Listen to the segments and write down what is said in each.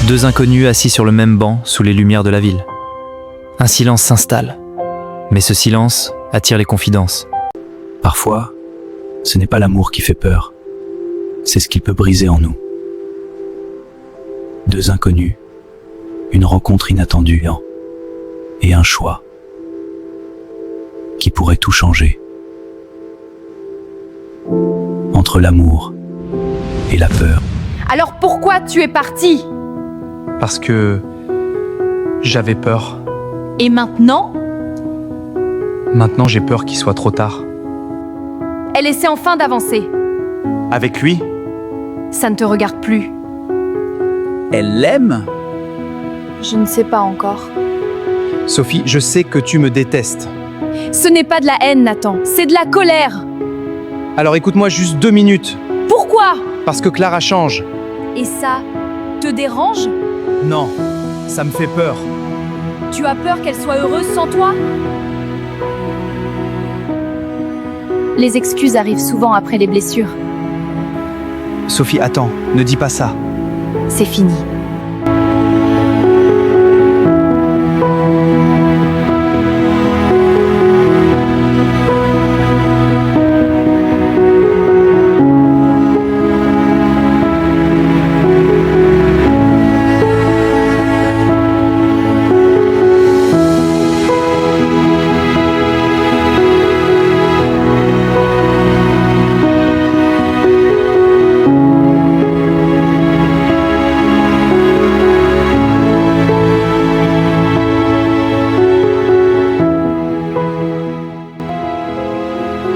Deux inconnus assis sur le même banc sous les lumières de la ville. Un silence s'installe, mais ce silence attire les confidences. Parfois, ce n'est pas l'amour qui fait peur, c'est ce qu'il peut briser en nous. Deux inconnus, une rencontre inattendue et un choix qui pourrait tout changer. Entre l'amour et la peur. Alors pourquoi tu es parti? Parce que j'avais peur. Et maintenant? Maintenant, j'ai peur qu'il soit trop tard. Elle essaie enfin d'avancer. Avec lui? Ça ne te regarde plus. Elle l'aime? Je ne sais pas encore. Sophie, je sais que tu me détestes. Ce n'est pas de la haine, Nathan, c'est de la colère. Alors écoute-moi juste 2 minutes. Pourquoi? Parce que Clara change. Et ça te dérange? Non, ça me fait peur. Tu as peur qu'elle soit heureuse sans toi? Les excuses arrivent souvent après les blessures. Sophie, attends, ne dis pas ça. C'est fini.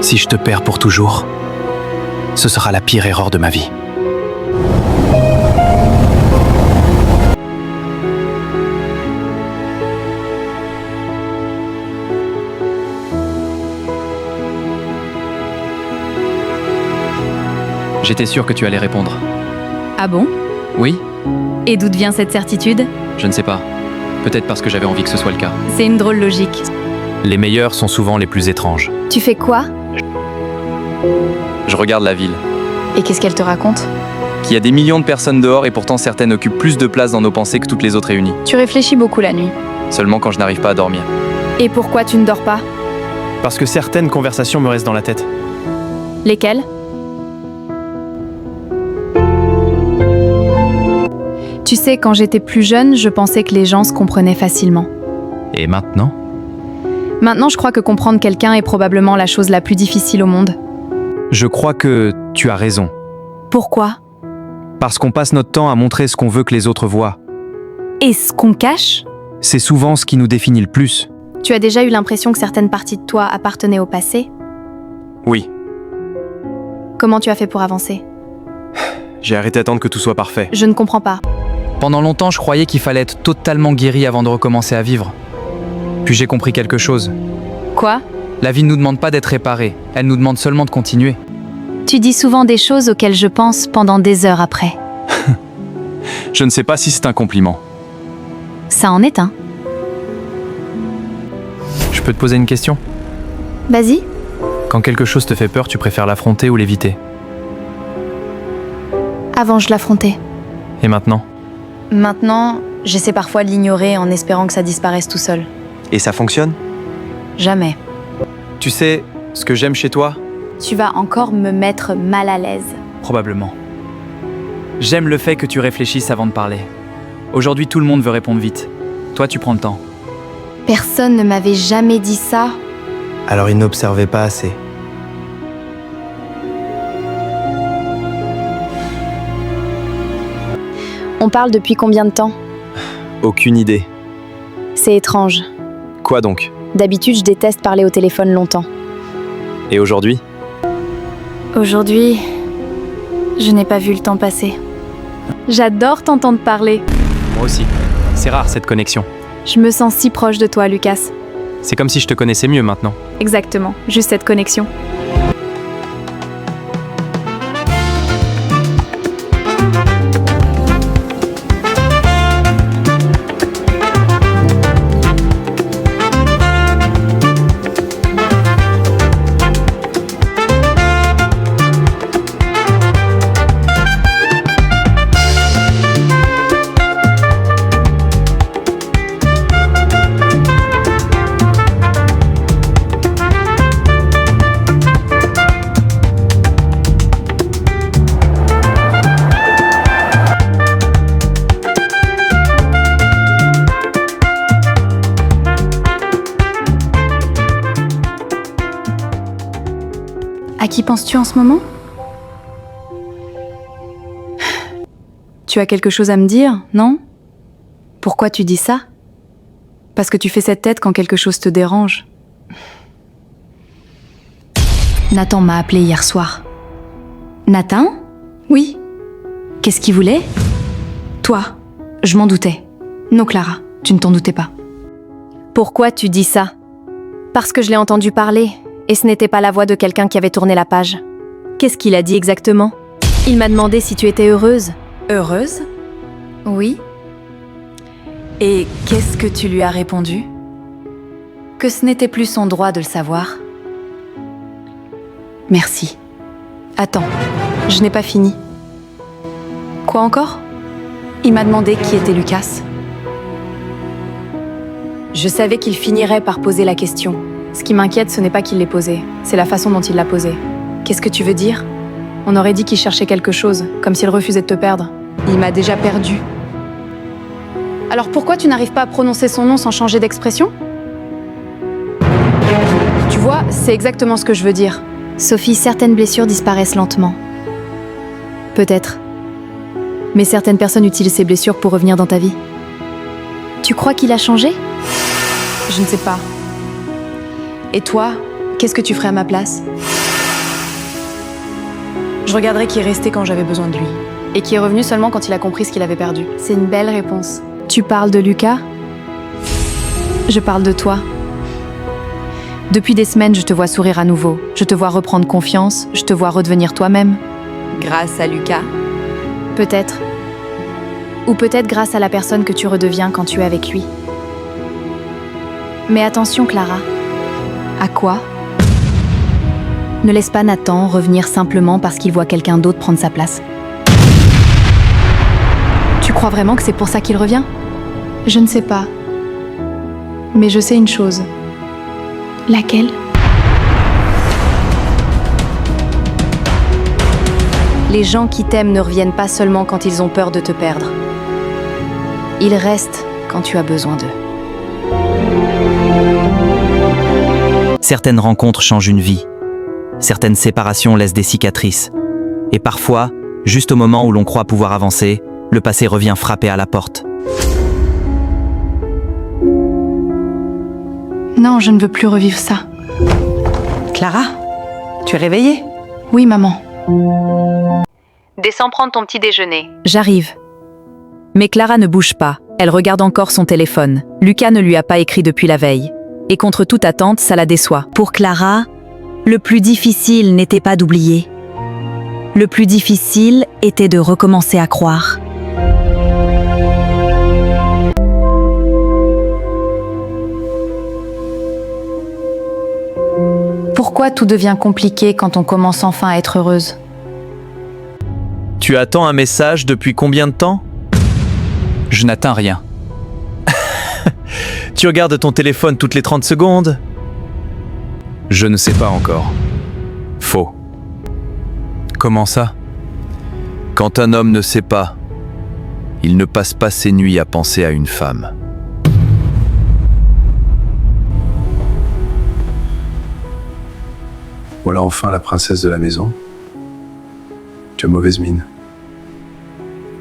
Si je te perds pour toujours, ce sera la pire erreur de ma vie. J'étais sûr que tu allais répondre. Ah bon? Oui? Et d'où vient cette certitude? Je ne sais pas. Peut-être parce que j'avais envie que ce soit le cas. C'est une drôle logique. Les meilleurs sont souvent les plus étranges. Tu fais quoi? Je regarde la ville. Et qu'est-ce qu'elle te raconte? Qu'il y a des millions de personnes dehors et pourtant certaines occupent plus de place dans nos pensées que toutes les autres réunies. Tu réfléchis beaucoup la nuit. Seulement quand je n'arrive pas à dormir. Et pourquoi tu ne dors pas? Parce que certaines conversations me restent dans la tête. Lesquelles? Tu sais, quand j'étais plus jeune, je pensais que les gens se comprenaient facilement. Et maintenant? Maintenant, je crois que comprendre quelqu'un est probablement la chose la plus difficile au monde. Je crois que tu as raison. Pourquoi? Parce qu'on passe notre temps à montrer ce qu'on veut que les autres voient. Et ce qu'on cache? C'est souvent ce qui nous définit le plus. Tu as déjà eu l'impression que certaines parties de toi appartenaient au passé? Oui, Comment tu as fait pour avancer? j'ai arrêté d'attendre que tout soit parfait. Je ne comprends pas. Pendant longtemps, je croyais qu'il fallait être totalement guéri avant de recommencer à vivre. Puis j'ai compris quelque chose. Quoi? La vie ne nous demande pas d'être réparé, elle nous demande seulement de continuer. Tu dis souvent des choses auxquelles je pense pendant des heures après. Je ne sais pas si c'est un compliment. Ça en est un. Je peux te poser une question? Vas-y. Quand quelque chose te fait peur, tu préfères l'affronter ou l'éviter? Avant, je l'affrontais. Et maintenant? Maintenant, j'essaie parfois de l'ignorer en espérant que ça disparaisse tout seul. Et ça fonctionne? Jamais. Tu sais, ce que j'aime chez toi? Tu vas encore me mettre mal à l'aise. Probablement. J'aime le fait que tu réfléchisses avant de parler. Aujourd'hui, tout le monde veut répondre vite. Toi, tu prends le temps. Personne ne m'avait jamais dit ça. Alors il n'observait pas assez. On parle depuis combien de temps? Aucune idée. C'est étrange. Quoi donc? D'habitude, je déteste parler au téléphone longtemps. Et aujourd'hui? Aujourd'hui, je n'ai pas vu le temps passer. J'adore t'entendre parler. Moi aussi. C'est rare cette connexion. Je me sens si proche de toi, Lucas. C'est comme si je te connaissais mieux maintenant. Exactement, juste cette connexion. À qui penses-tu en ce moment? Tu as quelque chose à me dire, non? Pourquoi tu dis ça? Parce que tu fais cette tête quand quelque chose te dérange. Nathan m'a appelé hier soir. Nathan? Oui. Qu'est-ce qu'il voulait? Toi. Je m'en doutais. Non, Clara, tu ne t'en doutais pas. Pourquoi tu dis ça? Parce que je l'ai entendu parler, et ce n'était pas la voix de quelqu'un qui avait tourné la page. Qu'est-ce qu'il a dit exactement? Il m'a demandé si tu étais heureuse. Heureuse? Oui. Et qu'est-ce que tu lui as répondu? Que ce n'était plus son droit de le savoir. Merci. Attends, je n'ai pas fini. Quoi encore? Il m'a demandé qui était Lucas. Je savais qu'il finirait par poser la question. Ce qui m'inquiète, ce n'est pas qu'il l'ait posée, c'est la façon dont il l'a posée. Qu'est-ce que tu veux dire? On aurait dit qu'il cherchait quelque chose, comme s'il refusait de te perdre. Il m'a déjà perdu. Alors pourquoi tu n'arrives pas à prononcer son nom sans changer d'expression? Tu vois, c'est exactement ce que je veux dire. Sophie, certaines blessures disparaissent lentement. Peut-être. Mais certaines personnes utilisent ces blessures pour revenir dans ta vie. Tu crois qu'il a changé? Je ne sais pas. Et toi, qu'est-ce que tu ferais à ma place? Je regarderais qui est resté quand j'avais besoin de lui. Et qui est revenu seulement quand il a compris ce qu'il avait perdu. C'est une belle réponse. Tu parles de Lucas? Je parle de toi. Depuis des semaines, je te vois sourire à nouveau. Je te vois reprendre confiance. Je te vois redevenir toi-même. Grâce à Lucas? Peut-être. Ou peut-être grâce à la personne que tu redeviens quand tu es avec lui. Mais attention, Clara. À quoi? Ne laisse pas Nathan revenir simplement parce qu'il voit quelqu'un d'autre prendre sa place. Tu crois vraiment que c'est pour ça qu'il revient? Je ne sais pas. Mais je sais une chose. Laquelle? Les gens qui t'aiment ne reviennent pas seulement quand ils ont peur de te perdre. Ils restent quand tu as besoin d'eux. Certaines rencontres changent une vie. Certaines séparations laissent des cicatrices. Et parfois, juste au moment où l'on croit pouvoir avancer, le passé revient frapper à la porte. Non, je ne veux plus revivre ça. Clara, tu es réveillée? Oui, maman. Descends prendre ton petit déjeuner. J'arrive. Mais Clara ne bouge pas. Elle regarde encore son téléphone. Lucas ne lui a pas écrit depuis la veille. Et contre toute attente, ça la déçoit. Pour Clara, le plus difficile n'était pas d'oublier. Le plus difficile était de recommencer à croire. Pourquoi tout devient compliqué quand on commence enfin à être heureuse? Tu attends un message depuis combien de temps? Je n'atteins rien. Tu regardes ton téléphone toutes les 30 secondes? Je ne sais pas encore. Faux. Comment ça? Quand un homme ne sait pas, il ne passe pas ses nuits à penser à une femme. Voilà enfin la princesse de la maison. Tu as mauvaise mine.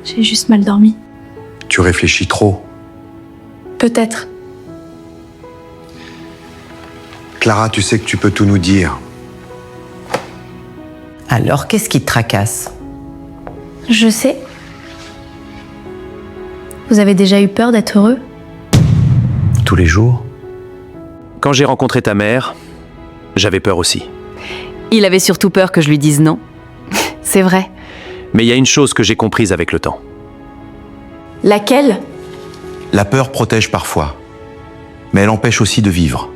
J'ai juste mal dormi. Tu réfléchis trop. Peut-être. Clara, tu sais que tu peux tout nous dire. Alors, qu'est-ce qui te tracasse? Je sais. Vous avez déjà eu peur d'être heureux? Tous les jours? Quand j'ai rencontré ta mère, j'avais peur aussi. Il avait surtout peur que je lui dise non. C'est vrai. Mais il y a une chose que j'ai comprise avec le temps. Laquelle? La peur protège parfois, mais elle empêche aussi de vivre.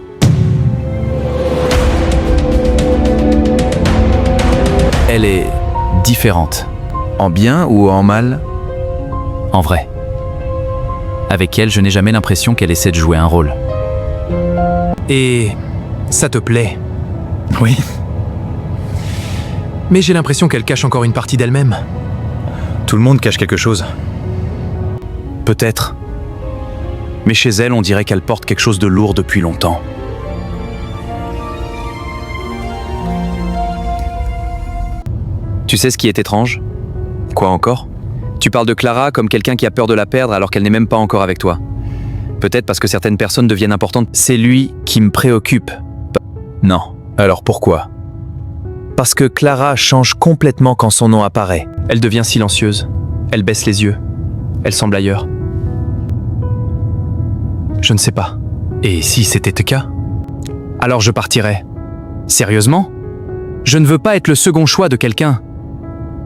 Elle est différente. En bien ou en mal? En vrai. Avec elle, je n'ai jamais l'impression qu'elle essaie de jouer un rôle. Et ça te plaît? Oui. Mais j'ai l'impression qu'elle cache encore une partie d'elle-même. Tout le monde cache quelque chose. Peut-être. Mais chez elle, on dirait qu'elle porte quelque chose de lourd depuis longtemps. Tu sais ce qui est étrange? Quoi encore? Tu parles de Clara comme quelqu'un qui a peur de la perdre alors qu'elle n'est même pas encore avec toi. Peut-être parce que certaines personnes deviennent importantes. C'est lui qui me préoccupe. Non. Alors pourquoi? Parce que Clara change complètement quand son nom apparaît. Elle devient silencieuse. Elle baisse les yeux. Elle semble ailleurs. Je ne sais pas. Et si c'était le cas? Alors je partirais. Sérieusement? Je ne veux pas être le second choix de quelqu'un.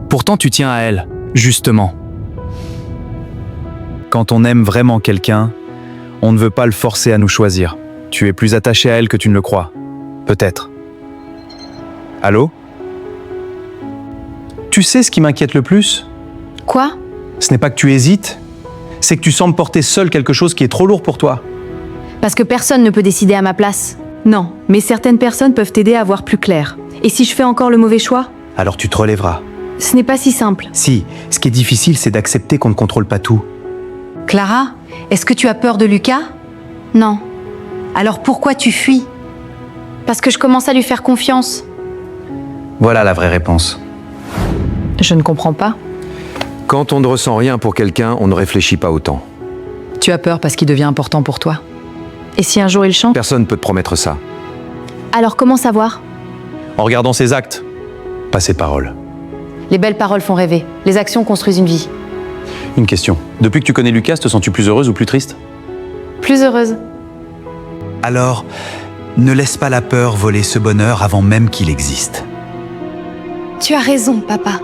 Pourtant tu tiens à elle, justement. Quand on aime vraiment quelqu'un, on ne veut pas le forcer à nous choisir. Tu es plus attaché à elle que tu ne le crois. Peut-être. Allô? Tu sais ce qui m'inquiète le plus? Quoi? Ce n'est pas que tu hésites, c'est que tu sembles porter seul quelque chose qui est trop lourd pour toi. Parce que personne ne peut décider à ma place. Non, mais certaines personnes peuvent t'aider à voir plus clair. Et si je fais encore le mauvais choix? Alors tu te relèveras. Ce n'est pas si simple. Si, ce qui est difficile, c'est d'accepter qu'on ne contrôle pas tout. Clara, est-ce que tu as peur de Lucas? Non. Alors pourquoi tu fuis? Parce que je commence à lui faire confiance. Voilà la vraie réponse. Je ne comprends pas. Quand on ne ressent rien pour quelqu'un, on ne réfléchit pas autant. Tu as peur parce qu'il devient important pour toi. Et si un jour il change? Personne ne peut te promettre ça. Alors comment savoir? En regardant ses actes, pas ses paroles. Les belles paroles font rêver. Les actions construisent une vie. Une question. Depuis que tu connais Lucas, te sens-tu plus heureuse ou plus triste? Plus heureuse. Alors, ne laisse pas la peur voler ce bonheur avant même qu'il existe. Tu as raison, papa.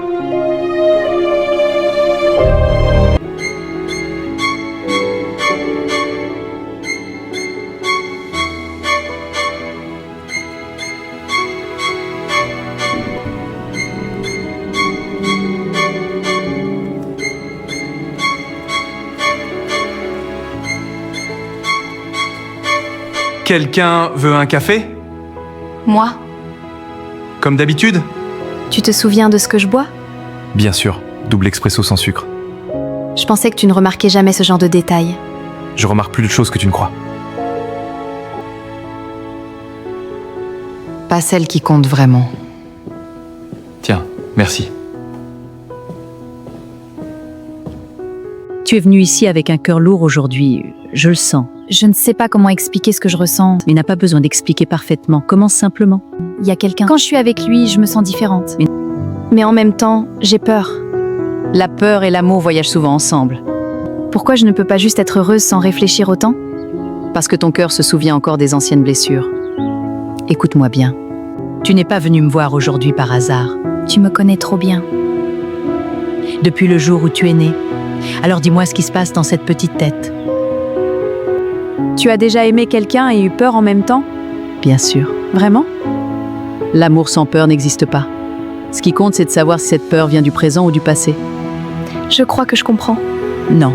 Quelqu'un veut un café? Moi? Comme d'habitude? Tu te souviens de ce que je bois? Bien sûr, double expresso sans sucre. Je pensais que tu ne remarquais jamais ce genre de détails. Je remarque plus de choses que tu ne crois. Pas celle qui compte vraiment. Tiens, merci. Tu es venu ici avec un cœur lourd aujourd'hui, je le sens. Je ne sais pas comment expliquer ce que je ressens. Mais n'a pas besoin d'expliquer parfaitement, commence simplement. Il y a quelqu'un. Quand je suis avec lui, je me sens différente. Mais en même temps, j'ai peur. La peur et l'amour voyagent souvent ensemble. Pourquoi je ne peux pas juste être heureuse sans réfléchir autant? Parce que ton cœur se souvient encore des anciennes blessures. Écoute-moi bien. Tu n'es pas venu me voir aujourd'hui par hasard. Tu me connais trop bien. Depuis le jour où tu es né. Alors dis-moi ce qui se passe dans cette petite tête. Tu as déjà aimé quelqu'un et eu peur en même temps? Bien sûr. Vraiment? L'amour sans peur n'existe pas. Ce qui compte, c'est de savoir si cette peur vient du présent ou du passé. Je crois que je comprends. Non,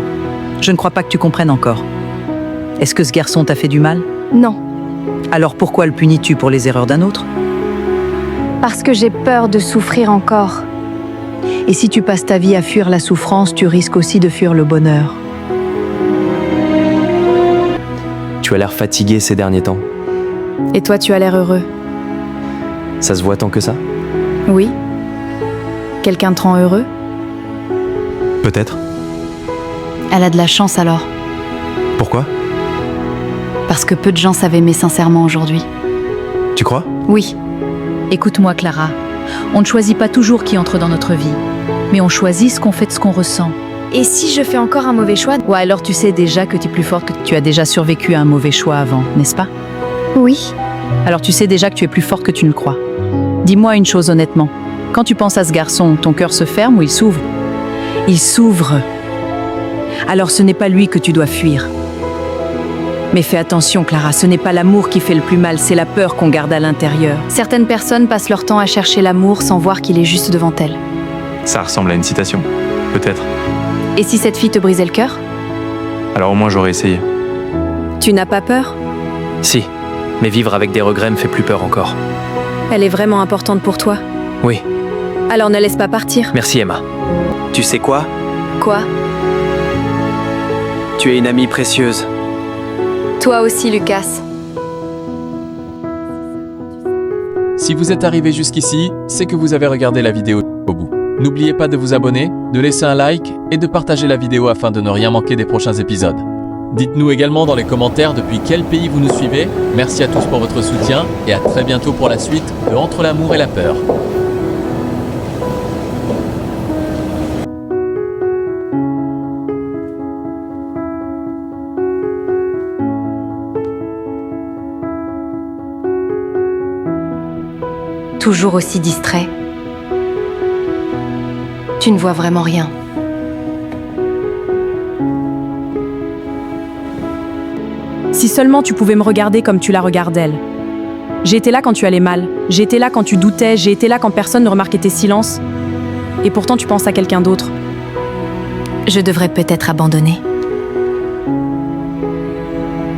je ne crois pas que tu comprennes encore. Est-ce que ce garçon t'a fait du mal? Non. Alors pourquoi le punis-tu pour les erreurs d'un autre? Parce que j'ai peur de souffrir encore. Et si tu passes ta vie à fuir la souffrance, tu risques aussi de fuir le bonheur. Tu as l'air fatigué ces derniers temps. Et toi, tu as l'air heureux. Ça se voit tant que ça? Oui. Quelqu'un te rend heureux? Peut-être. Elle a de la chance alors. Pourquoi? Parce que peu de gens savent aimer sincèrement aujourd'hui. Tu crois? Oui. Écoute-moi, Clara. On ne choisit pas toujours qui entre dans notre vie, mais on choisit ce qu'on fait de ce qu'on ressent. Et si je fais encore un mauvais choix? Ouais, alors tu sais déjà que tu es plus forte, que tu as déjà survécu à un mauvais choix avant, n'est-ce pas? Oui. Alors tu sais déjà que tu es plus fort que tu ne le crois. Dis-moi une chose honnêtement. Quand tu penses à ce garçon, ton cœur se ferme ou il s'ouvre? Il s'ouvre. Alors ce n'est pas lui que tu dois fuir. Mais fais attention, Clara, ce n'est pas l'amour qui fait le plus mal, c'est la peur qu'on garde à l'intérieur. Certaines personnes passent leur temps à chercher l'amour sans voir qu'il est juste devant elles. Ça ressemble à une citation. Peut-être. Et si cette fille te brisait le cœur? Alors au moins j'aurais essayé. Tu n'as pas peur? Si, mais vivre avec des regrets me fait plus peur encore. Elle est vraiment importante pour toi? Oui. Alors ne laisse pas partir. Merci Emma. Tu sais quoi? Quoi? Tu es une amie précieuse. Toi aussi, Lucas. Si vous êtes arrivé jusqu'ici, c'est que vous avez regardé la vidéo au bout. N'oubliez pas de vous abonner, de laisser un like et de partager la vidéo afin de ne rien manquer des prochains épisodes. Dites-nous également dans les commentaires depuis quel pays vous nous suivez. Merci à tous pour votre soutien et à très bientôt pour la suite de Entre l'amour et la peur. Toujours aussi distrait. Tu ne vois vraiment rien. Si seulement tu pouvais me regarder comme tu la regardes elle. J'ai été là quand tu allais mal. J'ai été là quand tu doutais. J'ai été là quand personne ne remarquait tes silences. Et pourtant tu penses à quelqu'un d'autre. Je devrais peut-être abandonner.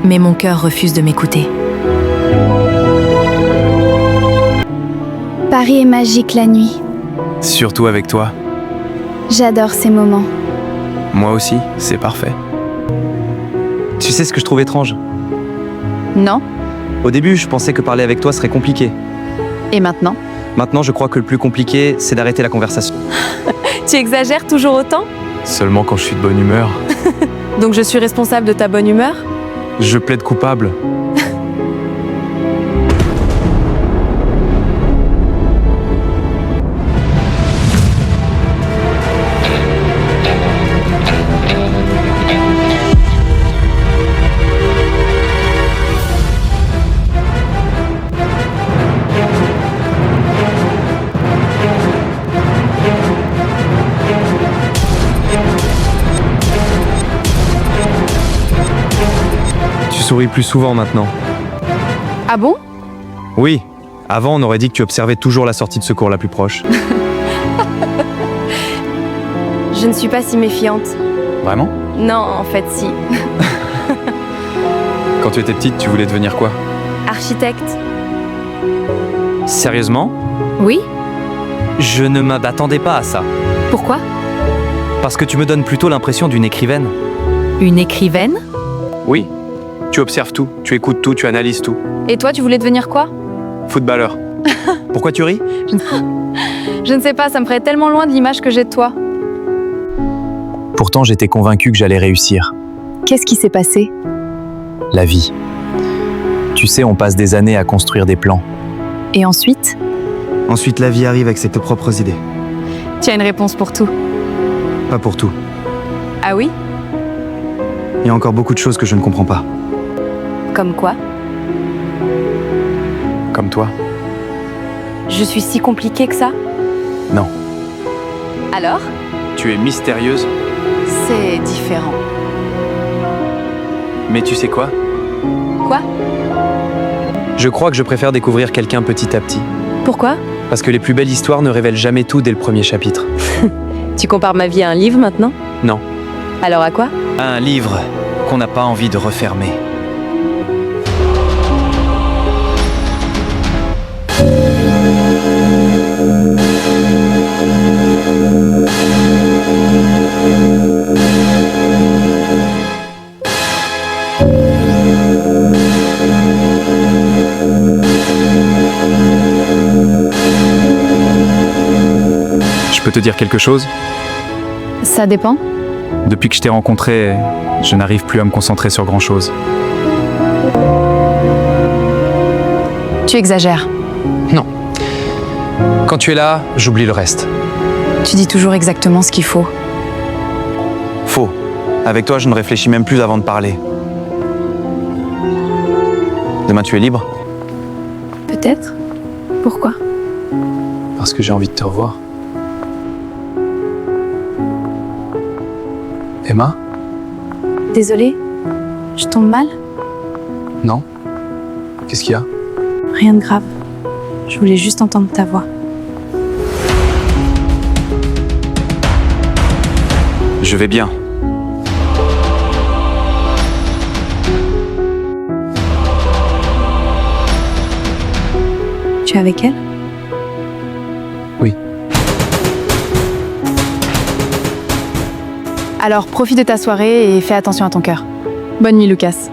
Mais mon cœur refuse de m'écouter. Paris est magique la nuit. Surtout avec toi. J'adore ces moments. Moi aussi, c'est parfait. Tu sais ce que je trouve étrange? Non. Au début, je pensais que parler avec toi serait compliqué. Et maintenant? Maintenant, je crois que le plus compliqué, c'est d'arrêter la conversation. Tu exagères toujours autant? Seulement quand je suis de bonne humeur. Donc je suis responsable de ta bonne humeur? Je plaide coupable. Tu souris plus souvent maintenant. Ah bon? Oui. Avant, on aurait dit que tu observais toujours la sortie de secours la plus proche. Je ne suis pas si méfiante. Vraiment? Non, en fait, si. Quand tu étais petite, tu voulais devenir quoi? Architecte. Sérieusement? Oui? Je ne m'attendais pas à ça. Pourquoi? Parce que tu me donnes plutôt l'impression d'une écrivaine. Une écrivaine? Oui. Tu observes tout, tu écoutes tout, tu analyses tout. Et toi, tu voulais devenir quoi? Footballeur. Pourquoi tu ris? Je ne sais pas, ça me ferait tellement loin de l'image que j'ai de toi. Pourtant, j'étais convaincu que j'allais réussir. Qu'est-ce qui s'est passé? La vie. Tu sais, on passe des années à construire des plans. Et ensuite? Ensuite, la vie arrive avec ses propres idées. Tu as une réponse pour tout. Pas pour tout. Ah oui? Il y a encore beaucoup de choses que je ne comprends pas. Comme quoi? Comme toi. Je suis si compliquée que ça? Non. Alors? Tu es mystérieuse, C'est différent. mais tu sais quoi? Quoi? Je crois que je préfère découvrir quelqu'un petit à petit. Pourquoi? Parce que les plus belles histoires ne révèlent jamais tout dès le premier chapitre. Tu compares ma vie à un livre maintenant? Non. Alors à quoi? Un livre qu'on n'a pas envie de refermer. Je peux te dire quelque chose? Ça dépend. Depuis que je t'ai rencontré, je n'arrive plus à me concentrer sur grand-chose. Tu exagères. Non. Quand tu es là, j'oublie le reste. Tu dis toujours exactement ce qu'il faut. Faux. Avec toi, je ne réfléchis même plus avant de parler. Demain, tu es libre? Peut-être. Pourquoi? Parce que j'ai envie de te revoir. Emma? Désolée, je tombe mal? Non? Qu'est-ce qu'il y a? Rien de grave. Je voulais juste entendre ta voix. Je vais bien. Tu es avec elle? Oui. Alors profite de ta soirée et fais attention à ton cœur. Bonne nuit, Lucas.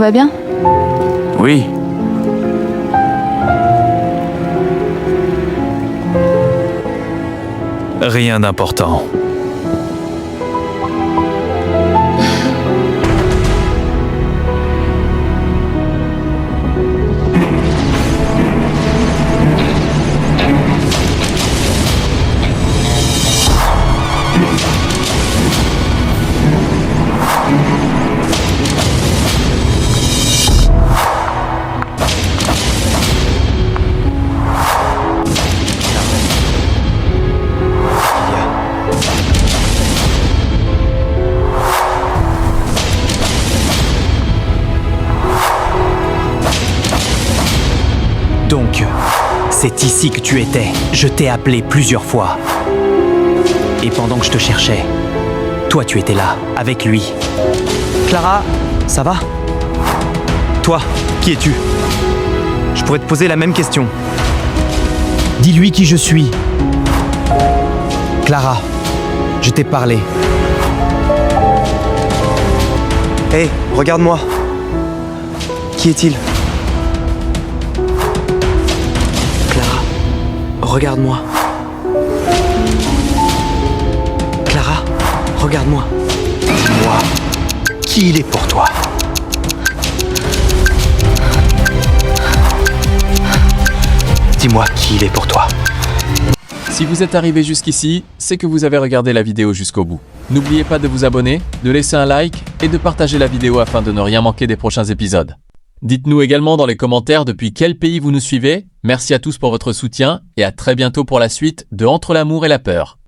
va bien? Oui. Rien d'important. Donc, c'est ici que tu étais. Je t'ai appelé plusieurs fois. Et pendant que je te cherchais, toi tu étais là, avec lui. Clara, ça va? Toi, qui es-tu? Je pourrais te poser la même question. Dis-lui qui je suis. Clara, je t'ai parlé. Hé, regarde-moi. Qui est-il? Clara, regarde-moi. Clara, regarde-moi. Dis-moi, qui il est pour toi? Dis-moi qui il est pour toi. Si vous êtes arrivé jusqu'ici, c'est que vous avez regardé la vidéo jusqu'au bout. N'oubliez pas de vous abonner, de laisser un like et de partager la vidéo afin de ne rien manquer des prochains épisodes. Dites-nous également dans les commentaires depuis quel pays vous nous suivez. Merci à tous pour votre soutien et à très bientôt pour la suite de Entre l'amour et la peur.